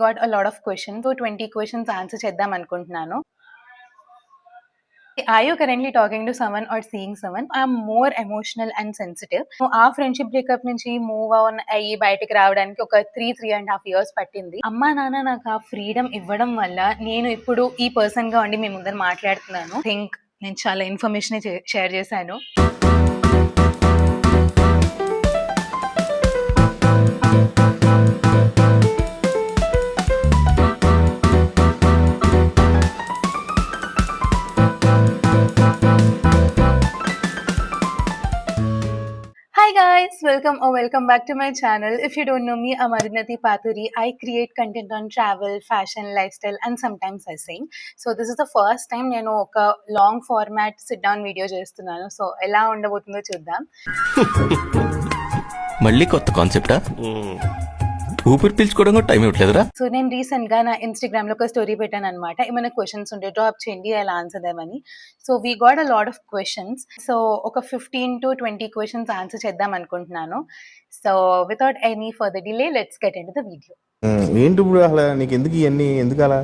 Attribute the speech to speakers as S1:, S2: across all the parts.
S1: Got a lot of questions. So 20 questions answer చేద్దాం అనుకుంటున్నాను. Are you currently talking to someone or seeing someone? I'm more emotional and sensitive. ఆ friendship breakup నుంచి move on అయ్యి బయటికి రావడానికి ఒక 3.5 years పట్టింది. అమ్మా నాన్న నాకు ఆ ఫ్రీడమ్ ఇవ్వడం వల్ల నేను ఇప్పుడు ఈ పర్సన్ గా ఉండి మీ ముందర మాట్లాడుతున్నాను. థింక్ నేను చాలా ఇన్ఫర్మేషన్ షేర్ చేశాను. Hi guys, welcome back to my channel. If you don't know me, I'm Adinati Pathuri. I create content on travel, fashion, lifestyle and sometimes I sing. So this is the first time నేను ఒక long format SIT down video చేస్తున్నాను. So ఎలా ఉండబోతుందో చూద్దాం.
S2: మళ్ళీ కొత్త కాన్సెప్టా? ఊపిరి పీల్చుకోవడం కూడా టైం ఇవ్వట్లేదురా.
S1: సో నేను రీసెంట్ గా నా ఇన్స్టాగ్రామ్ లో ఒక స్టోరీ పెట్టాను అనమాట. ఏమైనా క్వశ్చన్స్ ఉంటే డ్రాప్ చేయండి, అలా ఆన్సర్ దేమని. So we got a lot of questions. So ఒక 15 to 20 క్వశ్చన్స్ ఆన్సర్ చేద్దాం అనుకుంటున్నాను. So without any further delay let's get into the video.
S3: ఏంటి ఇప్పుడు అసలు నీకు ఎందుకు ఇవన్నీ ఎందుకు అలా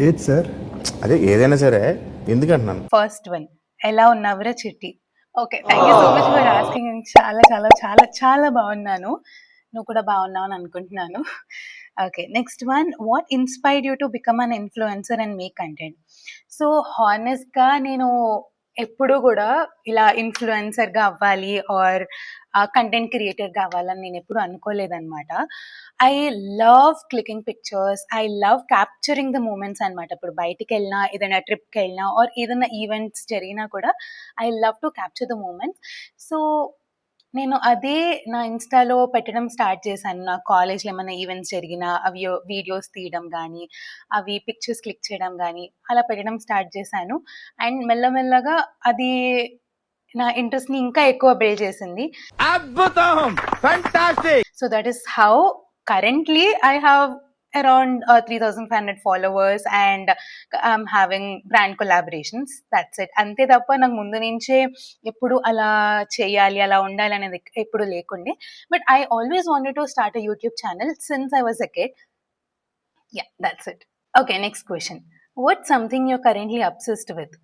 S4: ఏది సార్?
S3: అదే ఏదైనా సరే ఎందుకు అంటున్నాను.
S1: ఫస్ట్ వన్, ఎలా ఉన్నావురా చిట్టి? Okay, thank you so much for asking. చాలా చాలా చాలా చాలా బాగున్నాను. నువ్వు కూడా బాగున్నావు అని అనుకుంటున్నాను. Okay, next one, what inspired you to become an influencer and make content? So హానెస్ట్గా నేను ఎప్పుడు కూడా ఇలా ఇన్ఫ్లుయెన్సర్గా అవ్వాలి ఆర్ కంటెంట్ క్రియేటర్గా అవ్వాలని నేను ఎప్పుడు అనుకోలేదన్నమాట. I love clicking pictures, I love capturing the moments అనమాట. ఇప్పుడు బయటికి వెళ్ళినా, ఏదైనా ట్రిప్కి వెళ్ళినా ఆర్ ఏదైనా ఈవెంట్స్ జరిగినా కూడా I love to capture the moments. So నేను అదే నా ఇన్స్టాలో పెట్టడం స్టార్ట్ చేశాను. నా కాలేజ్లో ఏమైనా ఈవెంట్స్ జరిగినా అవి వీడియోస్ తీయడం కానీ, అవి పిక్చర్స్ క్లిక్ చేయడం కానీ అలా పెట్టడం స్టార్ట్ చేశాను. అండ్ మెల్లమెల్లగా అది నా ఇంట్రెస్ట్ని ఇంకా ఎక్కువ బిల్డ్ చేసింది. So that is how currently I have around 3,500 followers and I'm having brand collaborations. That's it. అంతే తప్ప నాకు ముందు నుంచే ఎప్పుడు అలా చేయాలి, అలా ఉండాలి అనేది ఎప్పుడు లేకుండే. But I always wanted to start a YouTube channel since I was a kid. Yeah, that's it. Okay, next question, what something you currently obsessed with?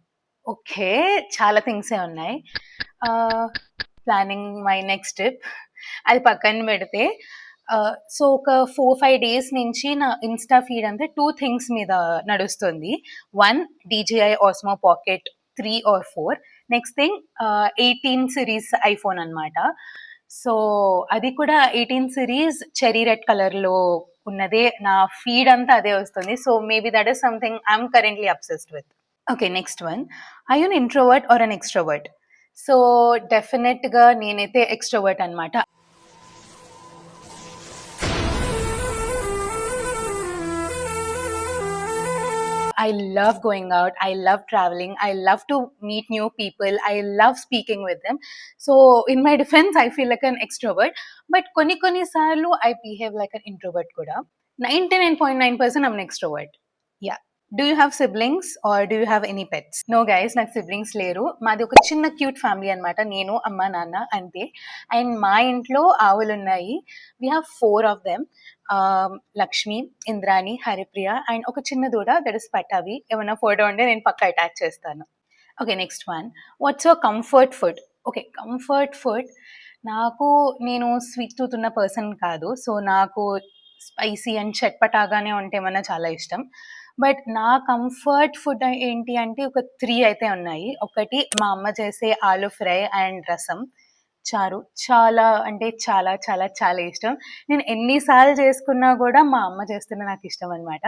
S1: Okay, చాలా థింగ్సే ఉన్నాయి. ప్లానింగ్ మై నెక్స్ట్ ట్రిప్, అది పక్కన పెడితే so ఒక 4-5 days నుంచి నా Insta feed అంతా 2 things మీద నడుస్తుంది. 1, DJI Osmo Pocket 3 or 4. Next thing 18 series iPhone అనమాట. సో అది కూడా 18 series చెరీ రెడ్ కలర్లో ఉన్నదే, నా ఫీడ్ అంతా అదే వస్తుంది. So maybe that is something I'm currently obsessed with. Okay, next one, are you an introvert or an extrovert? So డెఫినెట్గా నేనైతే ఎక్స్ట్రోవర్ట్ అనమాట. I love going out, I love traveling, I love to meet new people, I love speaking with them. So in my defense, I feel like an extrovert, but koni sarlu I behave like an introvert kuda. 99.9% I'm an extrovert. Yeah. Do you have siblings or do you have any pets? No guys, నాకు siblings లేరు. మాది ఒక చిన్న cute family అనమాట. నేను, అమ్మ, నాన్న అంతే. అండ్ మా ఇంట్లో ఆవులు ఉన్నాయి. We have 4 of them. Lakshmi, Indrani, Haripriya and ఒక చిన్న దూడ, దట్ ఇస్ పటావి. ఏమైనా ఫోటో ఉంటే నేను పక్కా అటాచ్ చేస్తాను. Okay, next one, what's your comfort food? Okay, comfort food, నేను స్వీట్ టూత్ ఉన్న పర్సన్ కాదు. సో నాకు స్పైసీ అండ్ చట్పటాగానే ఉంటే ఏమన్నా చాలా ఇష్టం. బట్ నా కంఫర్ట్ ఫుడ్ ఏంటి అంటే ఒక 3 అయితే ఉన్నాయి. ఒకటి, మా అమ్మ చేసే ఆలు ఫ్రై అండ్ రసం, చారు, చాలా అంటే చాలా చాలా చాలా ఇష్టం. నేను ఎన్నిసార్లు చేసుకున్నా కూడా మా అమ్మ చేస్తున్న నాకు ఇష్టం అనమాట.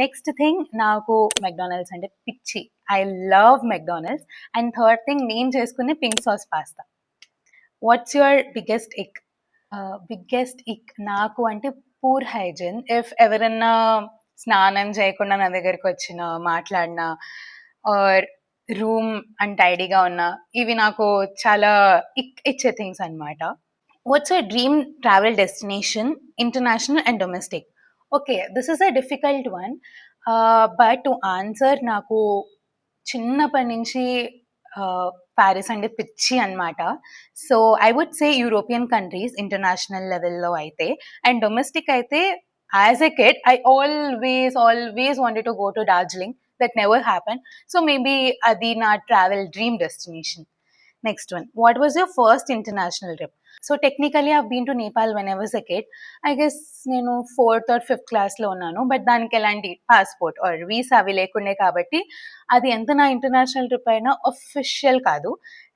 S1: నెక్స్ట్ థింగ్, నాకు మెక్డానల్డ్స్ అంటే పిచ్చి. I love McDonald's. And third thing, నేను చేసుకునే pink sauce pasta. What's your biggest ఇక్? బిగ్గెస్ట్ ఇక్ నాకు అంటే పూర్ హైజీన్. ఇఫ్ ఎవరన్నా స్నానం చేయకుండా నా దగ్గరికి వచ్చిన, మాట్లాడినా ఆర్ రూమ్ అన్టైడీగా ఉన్నా, ఇవి నాకు చాలా ఇచ్చే థింగ్స్ అనమాట. What's your dream travel destination, international and domestic? Okay, this is a difficult one. But to answer, నాకు చిన్నప్పటి నుంచి ప్యారిస్ అంటే పిచ్చి అనమాట. So I would say European countries international లెవెల్లో అయితే. అండ్ డొమెస్టిక్ అయితే as a kid, I always wanted to go to Darjeeling. That never happened. So maybe adi na travel dream destination. Next one. What was your first international trip? So technically I've been to Nepal when I was a kid. I guess నేను 4th or 5th క్లాస్లో ఉన్నాను. But దానికి ఎలాంటి passport are visa అవి లేకుండే కాబట్టి అది ఎంత నా ఇంటర్నేషనల్ ట్రిప్ అయినా అఫిషియల్ కాదు.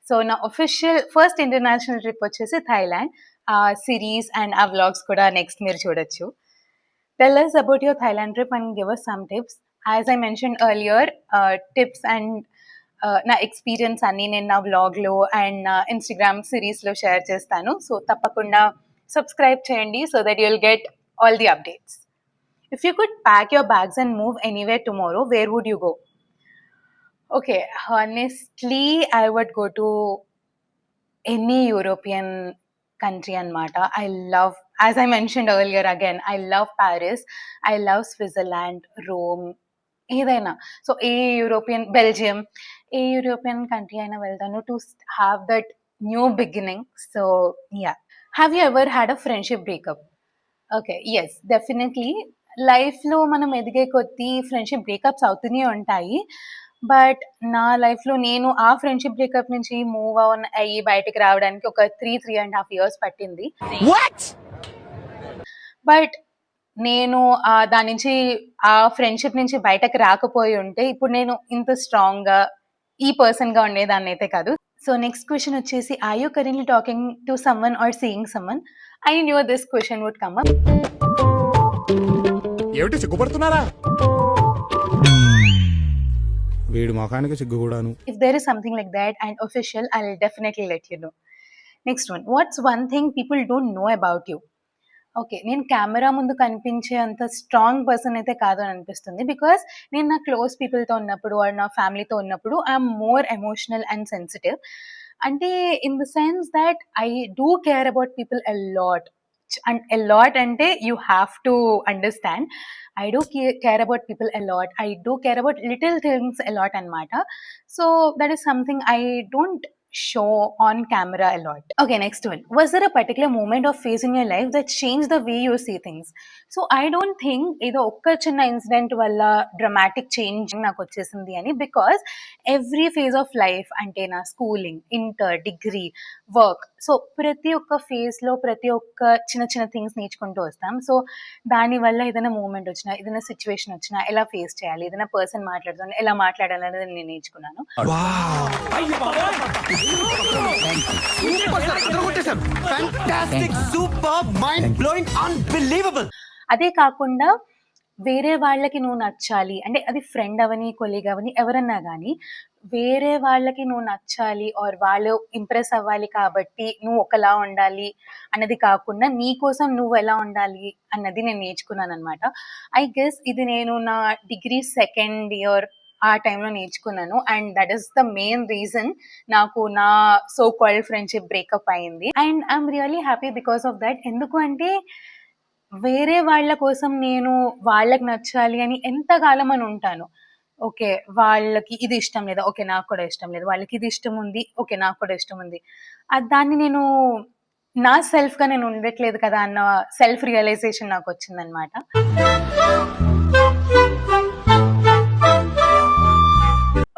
S1: సో నా అఫిషియల్ ఫస్ట్ ఇంటర్నేషనల్ ట్రిప్ వచ్చేసి థాయిలాండ్. ఆ సిరీస్ అండ్ ఆ వ్లాగ్స్ కూడా నెక్స్ట్ మీరు చూడొచ్చు. Tell us about your Thailand trip and give us some tips. As I mentioned earlier, tips and నా ఎక్స్పీరియన్స్ అన్ని నేను నా వ్లాగ్లో అండ్ నా ఇన్స్టాగ్రామ్ సిరీస్లో షేర్ చేస్తాను. సో తప్పకుండా సబ్స్క్రైబ్ చేయండి so that you'll get all the updates. If you could pack your bags and move anywhere tomorrow, where would you go? Okay, honestly I would go to any European country anamata. I love, as I mentioned earlier again, I love Paris, I love Switzerland, Rome, ఏదైనా. So a European, Belgium, a European country అయినా వెళ్తాను to have that new beginning. So yeah. Have you ever had a friendship breakup? Okay, yes, definitely. లైఫ్లో మనం ఎదిగే కొద్దీ friendship breakups అవుతూనే ఉంటాయి. But నా లైఫ్లో నేను ఆ ఫ్రెండ్షిప్ బ్రేకప్ నుంచి మూవ్ ఆన్ అయ్యి బయటకు రావడానికి ఒక 3.5 years పట్టింది. బట్ నేను దాని నుంచి ఆ ఫ్రెండ్షిప్ నుంచి బయటకు రాకపోయి ఉంటే ఇప్పుడు నేను ఇంత స్ట్రాంగ్గా ఈ పర్సన్గా ఉండేదాన్ని అయితే కాదు. సో నెక్స్ట్ క్వశ్చన్ వచ్చేసి, are you currently talking to someone or seeing someone? I knew this question would come up.
S5: ఏమిటి సిగ్గుపడుతున్నారా?
S3: వీడి మొఖానికి సిగ్గు కూడాను.
S1: If there is something like that and official, I'll definitely let you know. Next one. What's one thing people don't know about you? Okay, నేను camera ముందు కనిపించే అంత strong person అయితే కాదు అని అనిపిస్తుంది. బికాస్ నేను నా క్లోజ్ పీపుల్తో ఉన్నప్పుడు ఆర్ నా ఫ్యామిలీతో ఉన్నప్పుడు I'm more emotional and sensitive. అంటే in the sense that I do care about people a lot. And a lot అంటే you have to understand. I do care about people a lot. I do care about little things a lot anamata. So that is something I don't show on camera a lot. Okay, next one. Was there a particular moment or phase in your life that changed the way you see things? So I don't think ido okka chinna incident valla dramatic change naku vachesindi ani, because every phase of life ante na schooling, inter, degree, work, so prati okka phase lo prati okka chinna things neechukuntu vastam. So dani valla edaina moment ochina, edaina situation ochina ela face cheyali, edaina person maatladutuna ela maatladali anedi nenu neechukunnanu.
S5: Fantastic, super, mind blowing, unbelievable.
S1: అదే కాకుండా వేరే వాళ్ళకి నువ్వు నచ్చాలి అంటే, అది friend అవని, colleague అవని, ఎవరన్నా కానీ వేరే వాళ్ళకి నువ్వు నచ్చాలి ఆర్ వాళ్ళు ఇంప్రెస్ అవ్వాలి కాబట్టి నువ్వు ఒకలా ఉండాలి అన్నది కాకుండా నీ కోసం నువ్వు ఎలా ఉండాలి అన్నది నేను నేర్చుకున్నాను అనమాట. ఐ గెస్ ఇది నేను నా డిగ్రీ 2nd year ఆ టైంలో నేర్చుకున్నాను. And that is the main reason నాకు నా సో కాల్డ్ ఫ్రెండ్షిప్ బ్రేకప్ అయింది. And I'm really happy because of that. ఎందుకు అంటే వేరే వాళ్ళ కోసం నేను వాళ్ళకి నచ్చాలి అని ఎంతకాలం అని ఉంటాను. ఓకే, వాళ్ళకి ఇది ఇష్టం లేదా, ఓకే నాకు కూడా ఇష్టం లేదు, వాళ్ళకి ఇది ఇష్టం ఉంది, ఓకే నాకు కూడా ఇష్టం ఉంది, దాన్ని నేను నా సెల్ఫ్గా నేను ఉండట్లేదు కదా అన్న సెల్ఫ్ రియలైజేషన్ నాకు వచ్చిందనమాట.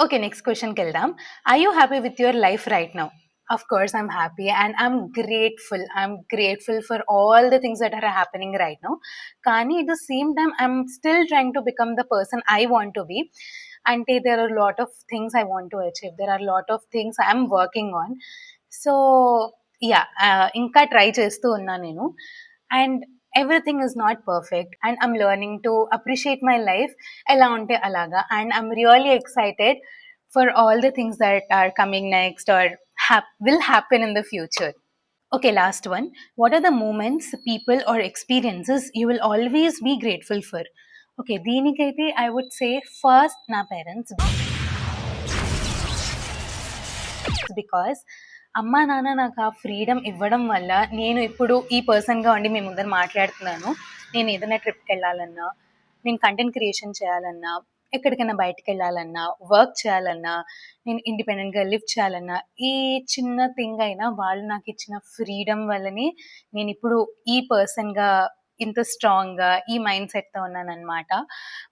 S1: ఓకే, నెక్స్ట్ క్వశ్చన్కి వెళ్దాం. Are you happy with your life right now? Of course, I'm happy and I'm grateful. I'm grateful for all the things that are happening right now. Kani at the same time, I'm still trying to become the person I want to be. And there are a lot of things I want to achieve. There are a lot of things I'm working on. So, yeah, inka try chestu unna nenu. And everything is not perfect. And I'm learning to appreciate my life ela unte alaga. And I'm really excited for all the things that are coming next or will happen in the future. Okay, last one. What are the moments, people or experiences you will always be grateful for? Okay, దీనికైతే I would say first నా parents, because అమ్మా నాన్న నాకు ఆ freedom ఇవ్వడం వల్ల నేను ఇప్పుడు ఈ పర్సన్గా ఉండి మీ ముందర మాట్లాడుతున్నాను. నేను ఏదైనా ట్రిప్కి వెళ్ళాలన్నా, నేను కంటెంట్ క్రియేషన్ చేయాలన్నా, ఎక్కడికైనా బయటకు వెళ్ళాలన్నా, వర్క్ చేయాలన్నా, నేను ఇండిపెండెంట్గా లివ్ చేయాలన్నా, ఏ చిన్న థింగ్ అయినా వాళ్ళు నాకు ఇచ్చిన ఫ్రీడమ్ వల్లనే నేను ఇప్పుడు ఈ పర్సన్గా ఇంత స్ట్రాంగ్గా ఈ మైండ్ సెట్తో ఉన్నానన్నమాట.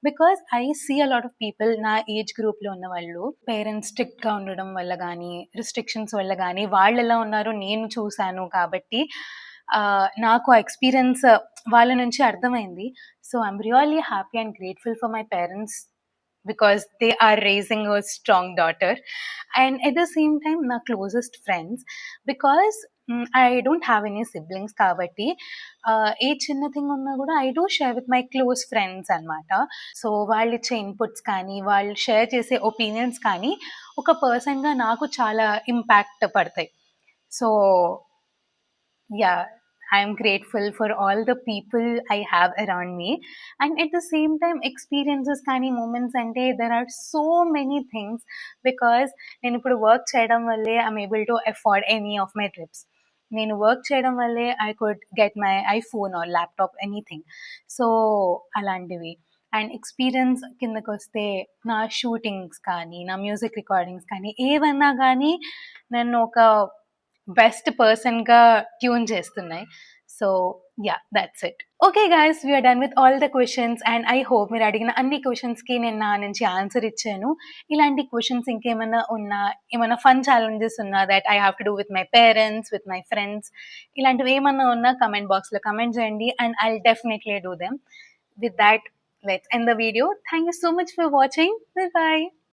S1: Because I see a lot of people నా ఏజ్ గ్రూప్లో ఉన్న వాళ్ళు పేరెంట్స్ స్ట్రిక్ట్గా ఉండడం వల్ల కానీ రిస్ట్రిక్షన్స్ వల్ల కానీ వాళ్ళు ఎలా ఉన్నారో నేను చూశాను కాబట్టి నాకు ఆ ఎక్స్పీరియన్స్ వాళ్ళ నుంచి అర్థమైంది. So I'm really happy and grateful for my parents because they are raising a strong daughter, and at the same time my closest friends, because I don't have any siblings kabatti ఏ చిన్న thing ఉన్నా కూడా I do share with my close friends అన్నమాట. So వాళ్ళు ఇచ్చే inputs కానీ వాళ్ళు share చేసే opinions కానీ ఒక పర్సన్గా నాకు చాలా ఇంపాక్ట్ పడతాయి. So yeah, I am grateful for all the people I have around me, and at the same time experiences కానీ moments అంటే there are so many things, because నేను ఇప్పుడు వర్క్ చేయడం వల్లే I'm able to afford any of my trips. నేను work చేయడం వల్లే I could get my iPhone or laptop, anything. So అలాంటివి. అండ్ ఎక్స్పీరియన్స్ కిందకు వస్తే నా షూటింగ్స్ కానీ నా మ్యూజిక్ రికార్డింగ్స్ కానీ ఏవన్నా కానీ నన్ను ఒక బెస్ట్ పర్సన్గా ట్యూన్ చేస్తున్నాయి. So yeah, that's it. Okay guys, we're done with all the questions, and I hope మీరు అడిగిన అన్ని క్వశ్చన్స్కి నేను నా నుంచి ఆన్సర్ ఇచ్చాను. ఇలాంటి క్వశ్చన్స్ ఇంకేమైనా ఉన్నా, ఏమైనా ఫన్ ఛాలెంజెస్ ఉన్నా that I have to do with my parents, with my friends, ఇలాంటివి ఏమన్నా ఉన్నా కమెంట్ బాక్స్లో కమెంట్ చేయండి, and I will definitely do them. With that, let's end the video. Thank you so much for watching. Bye bye.